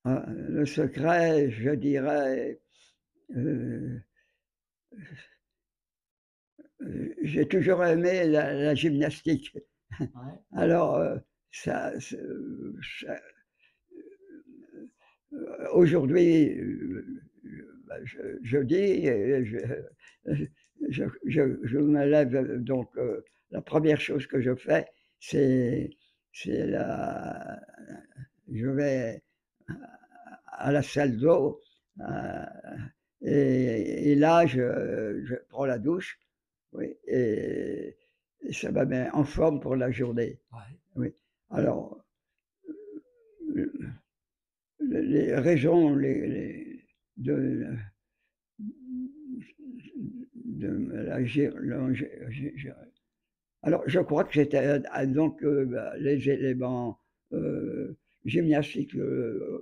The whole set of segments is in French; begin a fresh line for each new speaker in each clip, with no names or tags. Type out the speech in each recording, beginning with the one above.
Le secret, je dirais, heu j'ai toujours aimé la gymnastique.
Ouais.
Alors, ça ça aujourd'hui, bah, je dis et je me lève, donc la première chose que je fais, c'est la je vais à la salle d'eau, heu et là, je prends la douche, oui, et ça me met en forme pour la journée,
Ouais.
oui. Alors, heu, les raisons de de la gé la gé alors je crois que c'était, donc bah, les éléments, heu, gymnastiques,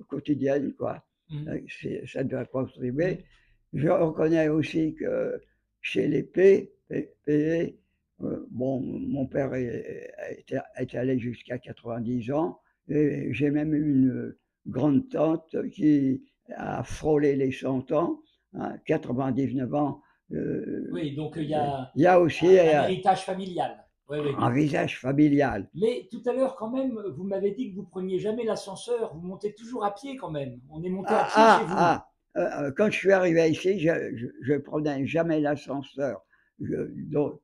quotidiennes quoi,
Mmh.
ça doit
Mmh.
contribuer. Je reconnais aussi que chez les PE, bon, mon père est allé jusqu'à 90 ans et j'ai même eu une grande tante qui a frôlé les 100 ans, hein, 99 ans,
Oui, donc
il y a aussi,
un héritage familial. Oui, oui.
un visage familial.
Mais tout à l'heure, quand même, vous m'avez dit que vous preniez jamais l'ascenseur, vous montez toujours à pied quand même. On est monté à
Ah,
pied chez
ah,
vous?
quand je suis arrivé ici, je prenais jamais l'ascenseur. Donc,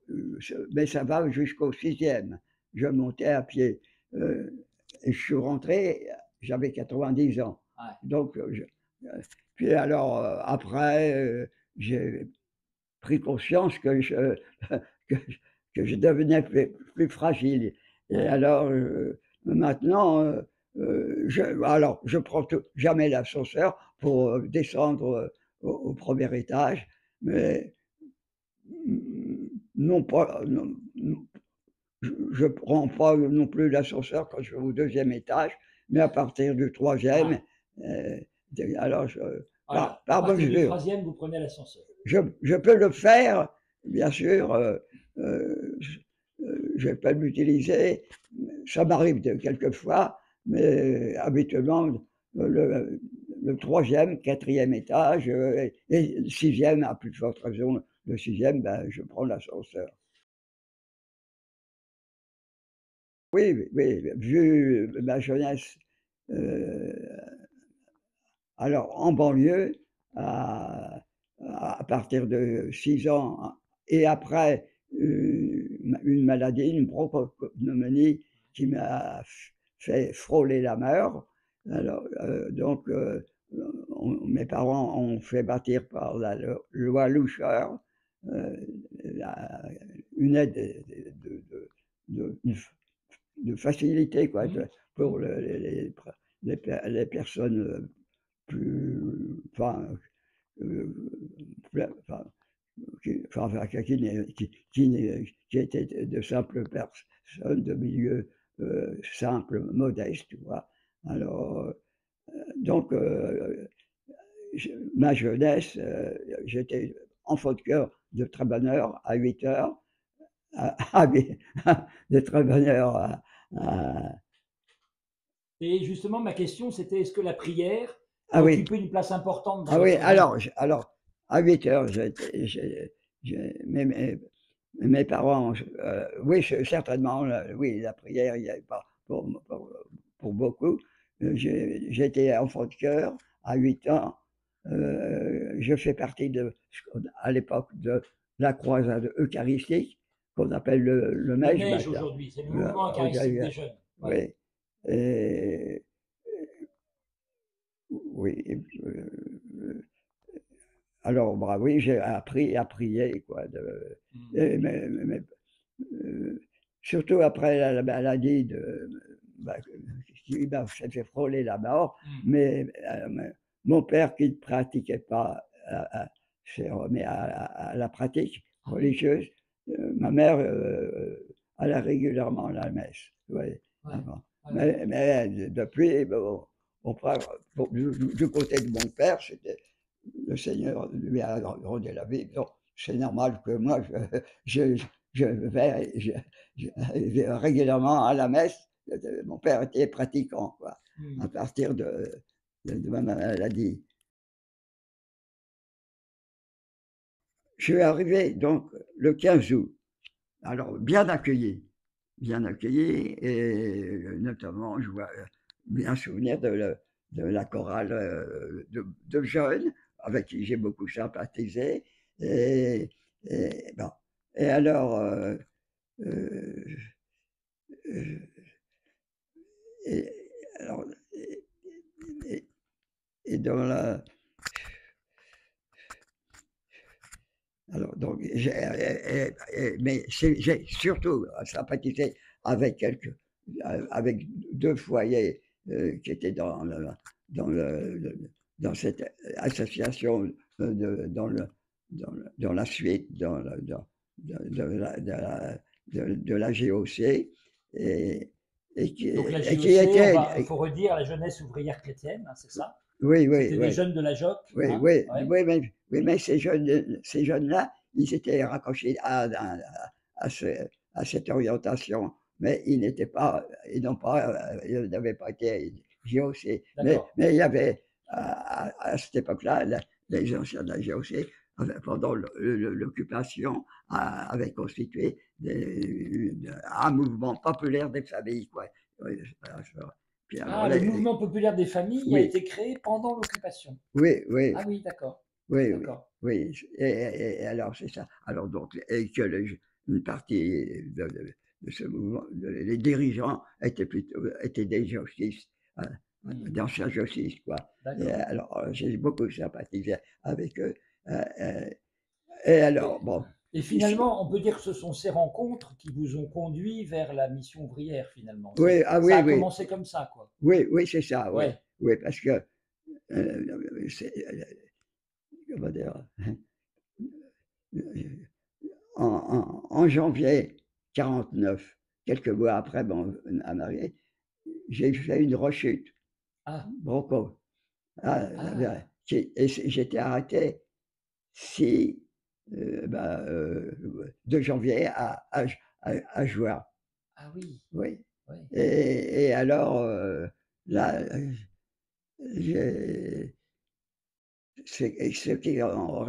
mais ça va jusqu'au 6e. Je montais à pied, et je suis rentré, j'avais 90 ans.
Ouais.
Donc, puis alors, après, j'ai pris conscience que que que je devenais plus fragile et
Ouais.
alors, maintenant, je prends jamais l'ascenseur pour, descendre, au 1er étage, mais non pas non je prends pas non plus l'ascenseur quand je vais au 2e étage, mais à partir du 3e,
Ah,
alors
voilà. À
par
partir du
mesure.
troisième, vous prenez l'ascenseur.
Je peux le faire, bien sûr, je vais pas l'utiliser. Ça m'arrive de quelquefois, mais habituellement, le le 3e, 4e étage, et le 6e, à plus forte raison, le 6e, ben, je prends l'ascenseur. Oui, oui, oui, vu ma jeunesse, heu, alors en banlieue, à à partir de 6 ans et après, une maladie, une bronchopneumonie qui m'a fait frôler la mort. Alors, donc, mes parents ont fait bâtir par la loi Loucheur, heu, la une aide de de facilité quoi,
Mmh. Mmh.
pour les personnes, plus enfin, heu, enfin, qui étaient de simples personnes de milieu, simple, modeste, tu vois? Alors, donc, ma jeunesse, j'étais enfant de cœur de très bonne heure, à 8 heures, oui, de très bonne heure à
Et justement, ma question, c'était est-ce que la prière a
ah oui.
occupé une place importante dans
Ah oui,
votre vie?
alors à 8 heures, j'ai mes parents, oui, certainement, oui, la prière, il y avait pas pour beaucoup. J'étais enfant de chœur à 8 ans, je fais partie de ce qu'on à l'époque de la croisade eucharistique qu'on appelle le
Le
Mej
Neige
maintenant.
aujourd'hui, c'est le mouvement eucharistique des
Heu,
jeunes. Ouais.
oui, et oui, alors, bah, oui, j'ai appris à prier quoi de
Mmh.
et mais, heu, surtout après la maladie de bah, qui m'a fait frôler la mort,
Mmh.
mais mon père qui ne pratiquait pas, s'est remis à la pratique
Ah oui?
religieuse. Ma mère, allait régulièrement à la messe, oui,
Ouais.
avant.
Ouais, ouais.
Mais depuis, bon, mon frère, bon, du côté de mon père, c'était le Seigneur lui a rendu la vie, donc c'est normal que moi je je vais régulièrement à la messe. Mon père était pratiquant quoi,
Mmh.
à partir de de ma maladie. Je suis arrivé donc le 15 août, alors bien accueilli et notamment je vois bien souvenir de la chorale de jeunes avec qui j'ai beaucoup sympathisé et, bon. Et alors, euh, euh, et, alors, et, et dans la, alors, donc, mais j'ai surtout sympathisé avec avec deux foyers qui étaient dans, dans cette association, dans la suite, de la GOC, et,
Donc la
et qui
JOC,
était,
faut redire, la jeunesse ouvrière chrétienne, hein, c'est ça?
oui, oui,
C'était des
oui.
jeunes de la JOC,
Oui,
hein?
oui,
Ouais.
oui, mais ces jeunes-là, ils étaient raccrochés à, à cette orientation, mais ils n'ont pas, ils n'avaient pas été GOC.
D'accord.
Mais il y avait, à cette époque-là, les anciens de la GOC, pendant l'occupation, avaient constitué un mouvement populaire des familles, quoi. Oui, voilà. Puis alors,
Ah, le mouvement populaire des familles a
oui,
été créé pendant l'occupation.
oui, oui.
Ah oui, d'accord.
Oui, oui,
D'accord.
oui. Et alors, c'est ça. Alors, donc, et que une partie de ce mouvement, les dirigeants étaient étaient des jocistes, d'anciens jocistes, quoi. Et
D'accord.
alors, j'ai beaucoup sympathisé avec eux. Euh, euh, et alors,
Et,
bon,
et
ici,
finalement, on peut dire que ce sont ces rencontres qui vous ont conduit vers la mission ouvrière, finalement.
oui, ah
Ça
oui,
a
oui,
commencé comme ça, quoi.
oui, oui, c'est ça, oui,
Ouais.
oui, parce que, c'est, comment dire, en janvier 49, quelques mois après mon mariage, j'ai fait une rechute,
Ah,
bronco. Ah,
ah,
et j'étais arrêté 6, de janvier à juin.
ah oui,
Oui.
oui.
Et alors, là, j'ai ceux qui ont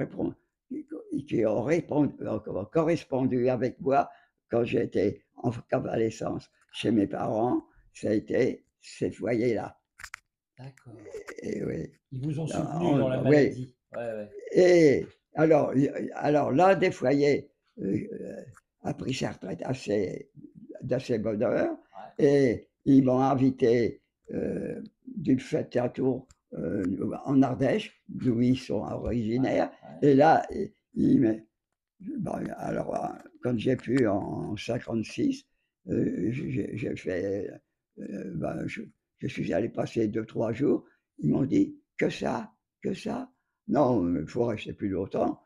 correspondu avec moi quand j'étais en convalescence chez mes parents, ça a été ces foyers-là.
D'accord.
Et oui,
Ils vous ont soutenu dans la
oui.
maladie. Ouais, ouais.
Et alors l'un des foyers a pris sa retraite d'assez bonne heure
Ouais,
et ils m'ont invité d'une fête à tour en Ardèche, d'où ils sont
ouais,
originaires.
ouais.
Et là, bon, alors, quand j'ai pu en 56, j'ai fait, ben, je suis allé passer 2, 3 jours. Ils m'ont dit que ça. Non, il faut rester plus longtemps.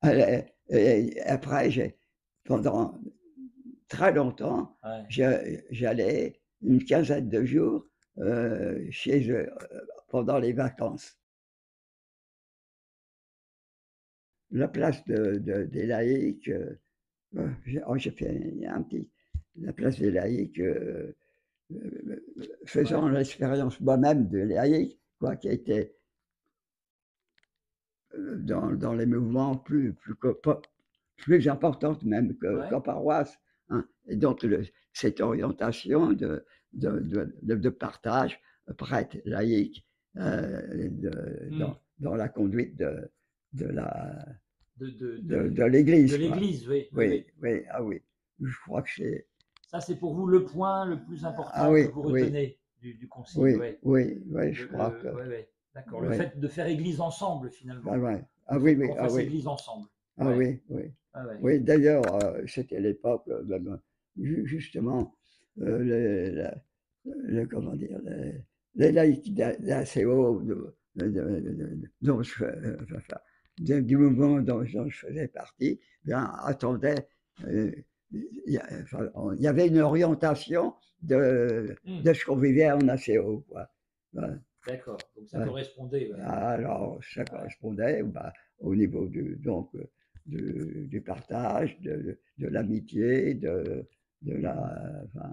Allez, et après, pendant très longtemps,
Ouais.
j'allais une quinzaine de jours chez eux pendant les vacances. La place des laïcs, j'ai fait un petit, la place des laïcs, faisant
Ouais.
l'expérience moi-même de laïc, quoi, qui a été dans les mouvements plus importants même
Ouais.
qu'en paroisse. Hein. Et donc, cette orientation de partage prêtre laïque
Hmm.
dans la conduite de la
De, de,
de
de, de
l'Église, quoi.
l'Église, oui, oui,
Oui,
oui.
oui, ah oui. Je crois que c'est.
Ça, c'est pour vous le point le plus
Ah
important que
oui,
vous
oui,
retenez du concile,
oui,
ouais.
oui, oui, je crois que.
Ouais, ouais. D'accord. Le
Oui,
fait de faire Église ensemble,
ah,
finalement.
ouais. Ah
Le
oui,
fait
oui,
qu'on
ah
fasse
oui,
Église ensemble.
ah
Ouais,
oui, oui.
ouais, ouais.
Oui, d'ailleurs, c'était l'époque, justement, comment dire, les laïcs d'ACO, enfin, du mouvement dont je faisais partie, bien, attendaient. Enfin, il y avait une orientation
Hmm.
de ce qu'on vivait en ACO, quoi. Ouais,
D'accord. Donc ça
ouais.
correspondait, ouais.
Alors, ça
Ouais.
correspondait bah, au niveau donc, du partage, de l'amitié, de la, enfin,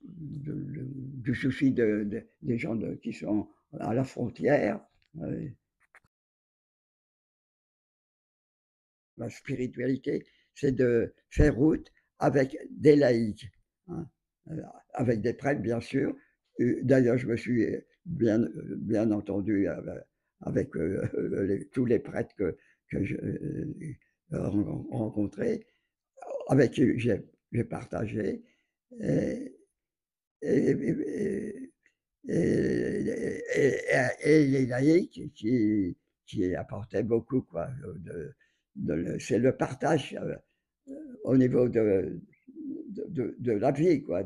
du souci des gens qui sont à la frontière. Ma spiritualité, c'est de faire route avec des laïcs, hein, avec des prêtres, bien sûr. D'ailleurs, je me suis bien entendu avec tous les prêtres que j'ai rencontrés, avec qui j'ai partagé. Et, et, et, et les laïcs qui apportaient beaucoup, quoi. C'est le partage au niveau de la vie, quoi.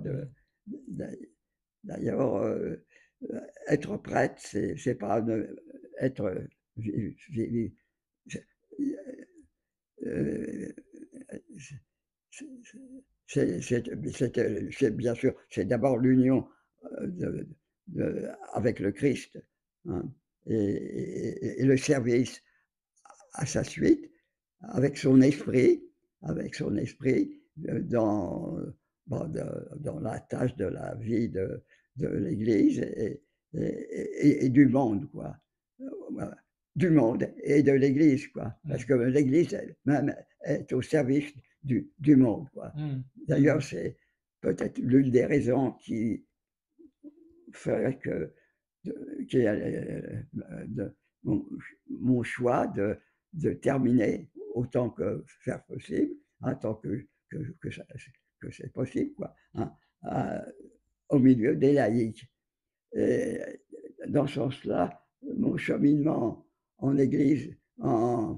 D'ailleurs, être prêtre, c'est pas être euh, c'est bien sûr, c'est d'abord l'union avec le Christ, hein, et le service à sa suite, avec son esprit, dans, bon, dans la tâche de la vie de l'Église et du monde, quoi. Voilà. Du monde et de l'Église, quoi. Parce que l'Église elle-même est au service du monde, quoi. D'ailleurs, c'est peut-être l'une des raisons qui ferait que qui est mon choix de terminer autant que faire possible, hein, tant que c'est possible, quoi, hein, au milieu des laïcs. Et dans ce sens-là, mon cheminement en Église, euh,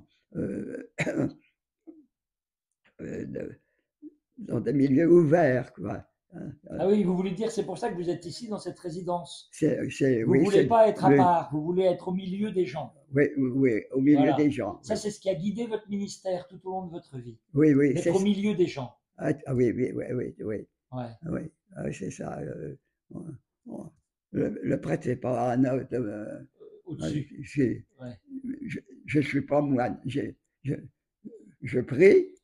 dans des milieux ouverts, quoi. Hein,
Ah oui, vous voulez dire, c'est pour ça que vous êtes ici dans cette résidence. Vous
oui,
voulez pas être à part, vous voulez être au milieu des gens.
Oui, oui, au milieu
Voilà.
des gens.
Ça,
Oui,
c'est ce qui a guidé votre ministère tout au long de votre vie.
oui, oui,
D'être au milieu des gens.
oui, oui, oui, oui, oui.
Ouais.
Oui, c'est ça. On- le prêtre, c'est pas un autre.
Au-dessus. Ouais.
Je suis pas moine. Je, je prie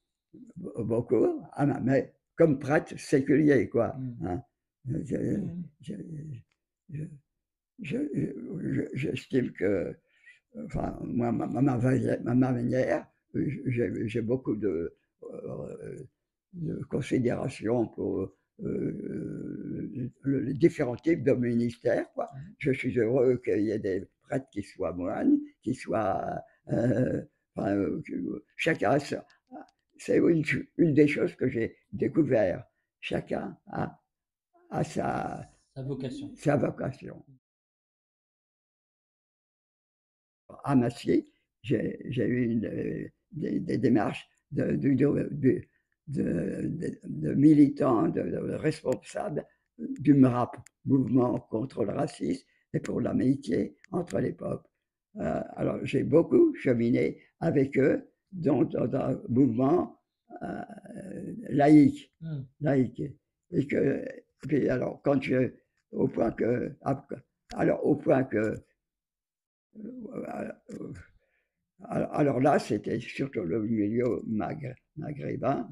beaucoup, mais comme prêtre séculier, quoi. Hein. Je- je- J'estime que, enfin, moi, ma manière, j'ai beaucoup de considération pour les différents types de ministères, quoi. Je suis heureux qu'il y ait des prêtres qui soient moines, qui soient. Enfin, chacun, c'est une des choses que j'ai découvert. Chacun a
Sa vocation.
sa vocation. À Massier, j'ai eu des démarches de militants, de responsables du MRAP, Mouvement contre le racisme et pour l'amitié entre les peuples. Alors j'ai beaucoup cheminé avec eux dans un mouvement laïque, laïque. Puis alors, au point que, au point que alors là, c'était surtout le milieu maghrébin.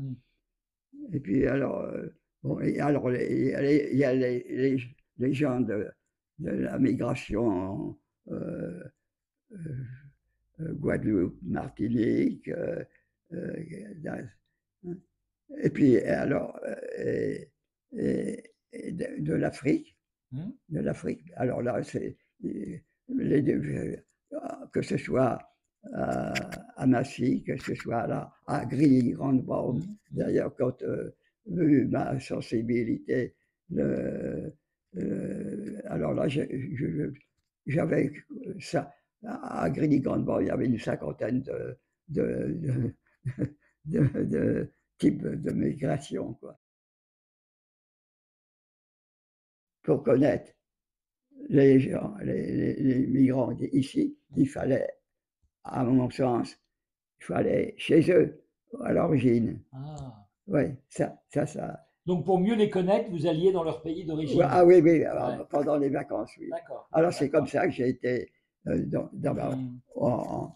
Et puis alors, bon, et alors il y a les gens de la migration Guadeloupe, Martinique, euh, et puis alors, et de l'Afrique, de l'Afrique. Alors là, c'est les deux, que ce soit à Massy, que ce soit là, à Grigny, Grande-Borne. D'ailleurs, quand vu ma sensibilité, alors là, j'avais ça. À Grigny-Grande-Borne, il y avait une cinquantaine de, de types de migration, quoi. Pour connaître les gens, les migrants ici, il fallait, à mon sens, il fallait chez eux, à l'origine.
Ah.
Oui, ça.
Donc, pour mieux les connaître, vous alliez dans leur pays d'origine.
Ah oui, oui,
Ouais.
pendant les vacances, oui.
D'accord.
Alors c'est comme ça que j'ai été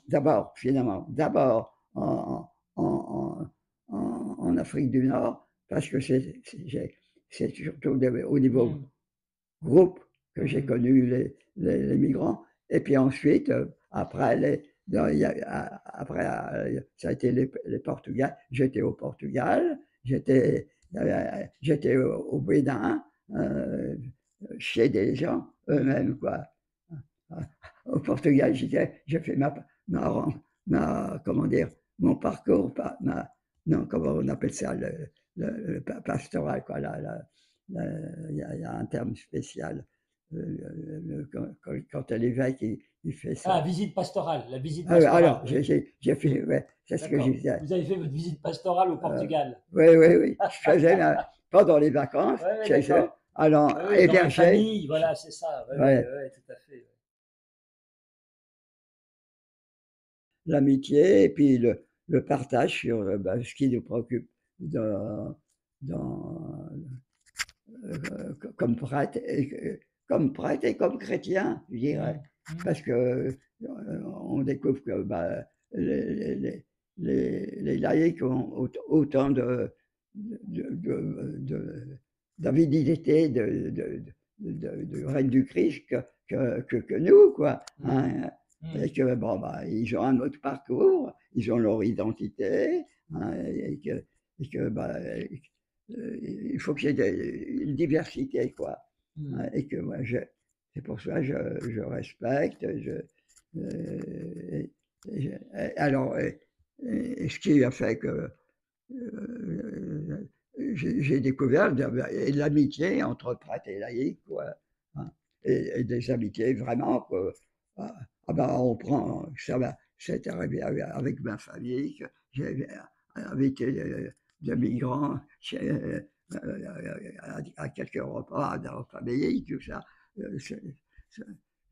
d'abord, finalement, d'abord en Afrique du Nord, parce que c'est surtout au niveau groupe que j'ai connu les migrants. Et puis ensuite, après, après ça a été les Portugais. J'étais au Portugal, j'étais au Bénin, euh, chez des gens eux-mêmes, quoi. Au Portugal, j'ai fait comment dire, mon parcours, non, comment on appelle ça, le pastoral, quoi. Il y a un terme spécial. Quand l'évêque il fait
Ah,
ça.
visite pastorale, la visite
Alors,
pastorale, oui.
j'ai fait, ouais, c'est ce que je
D'accord.
disais.
Vous avez fait votre visite pastorale au
Euh,
Portugal.
oui, oui, oui. Je faisais pendant les vacances
Oui, oui,
chez eux,
d'accord.
allant
Oui, oui, dans la
héberger.
famille, voilà, c'est ça. Oui, oui,
Ouais,
oui, tout à fait.
l'amitié et puis le partage sur ce qui nous préoccupe dans, dans, comme prêtre comme prêtre et comme chrétien, je dirais. Parce que on découvre que les, les, les laïcs ont autant d'avidité de règne du Christ que nous, quoi. Hein. Et que, bon, ils ont un autre parcours, ils ont leur identité, hein, et que il faut qu'il y ait une diversité, quoi. Hein, et que moi, c'est pour ça que je respecte. Alors, ce qui a fait que j'ai découvert l'amitié entre prêtre et laïc, quoi. Hein, et des amitiés vraiment, quoi. On prend, ça va, c'est arrivé avec ma famille, que j'ai invité des migrants à quelques repas dans la famille, tout ça.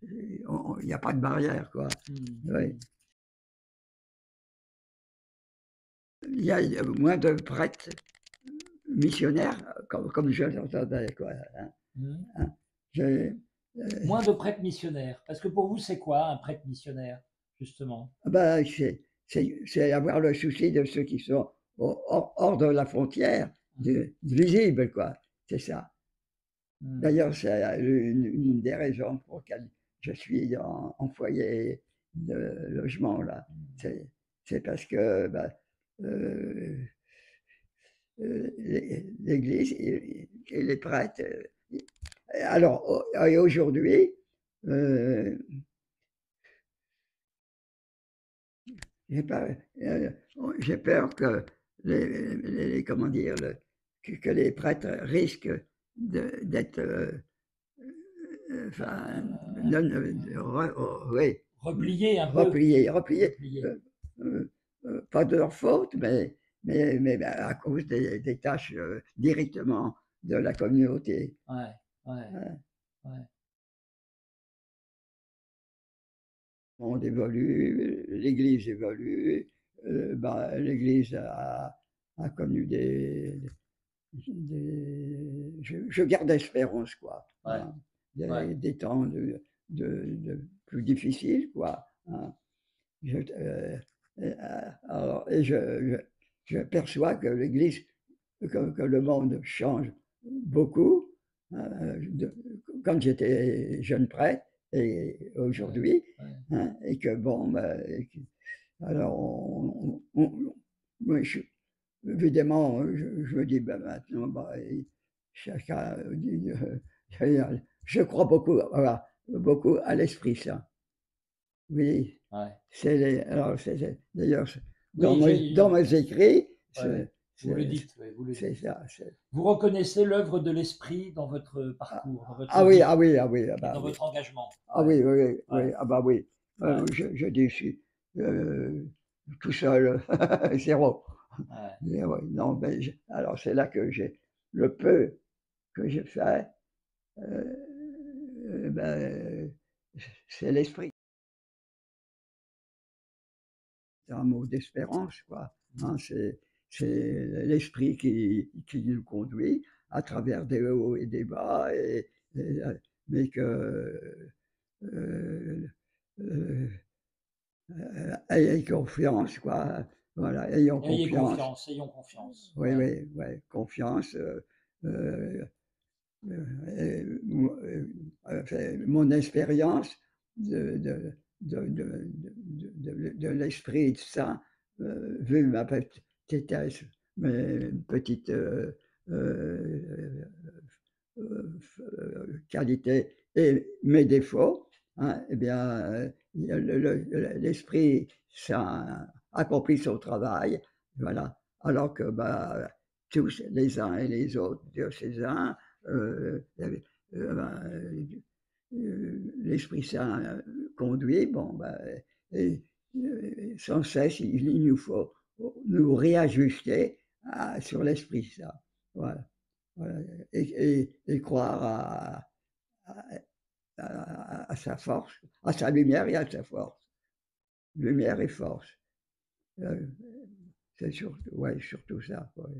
Il n'y a pas de barrière, quoi. Oui. Il y a moins de prêtres missionnaires, comme je l'entendais, quoi. Hein. Hein. Je,
Moins de prêtres missionnaires. Parce que pour vous, c'est quoi un prêtre missionnaire, justement?
ben, c'est avoir le souci de ceux qui sont hors de la frontière, visible, quoi. C'est ça. D'ailleurs, c'est une des raisons pour lesquelles je suis en foyer de logement, là. C'est parce que l'Église et les prêtres. Alors, et aujourd'hui, euh, j'ai pas, euh, j'ai peur que comment dire, que les prêtres risquent d'être, enfin, oui,
Repliés un peu.
repliés,
Repliés.
euh, pas de leur faute, mais à cause des tâches directement de la communauté.
Ouais, ouais,
Hein.
ouais.
Le monde évolue, l'Église évolue, l'Église a connu je garde espérance, quoi.
Ouais,
Hein,
ouais.
des temps plus difficiles, quoi. Hein. Je, alors, et je perçois que l'Église, que le monde change beaucoup. Quand j'étais jeune prêtre et aujourd'hui,
Ouais.
hein, et que bon, alors moi, évidemment, je me dis, maintenant, chacun dit, je crois beaucoup, voilà, beaucoup à l'Esprit Saint. Oui,
Ouais.
alors d'ailleurs,
Oui,
dans mes écrits,
ouais, ouais. Vous le dites, ouais, vous le
c'est
dites.
ça.
Vous reconnaissez l'œuvre de l'esprit dans votre parcours, dans votre
Ah oui,
vie
ah oui, ah oui, ah
et
bah
dans
oui.
votre engagement.
Ah
Ouais,
oui, oui, oui,
ouais,
oui, ah bah oui.
ouais,
Je dis, je suis tout seul, zéro.
ouais.
Mais ouais, non, mais alors c'est là que j'ai le peu que j'ai fait, euh, ben, c'est l'esprit. C'est un mot d'espérance, quoi. Hein, c'est l'esprit qui nous conduit à travers des hauts et des bas, mais que euh, euh, ayez confiance, quoi. Voilà, ayons
Ayez
confiance.
confiance, ayons confiance.
Oui,
Ouais.
oui, oui, confiance. Euh, Enfin, mon expérience de l'Esprit Saint, vu ma petitesse, mes petites, qualités et mes défauts, hein, et bien, l'Esprit Saint accomplit son travail, voilà. Alors que, bah, tous les uns et les autres diocésains, avait, ben, l'Esprit Saint conduit, bon, ben, et sans cesse, il nous faut nous réajuster sur l'Esprit Saint. Voilà. Voilà. Et croire à, à sa force, à sa lumière et à sa force. Lumière et force. Euh, c'est surtout, ouais, surtout ça. Ouais.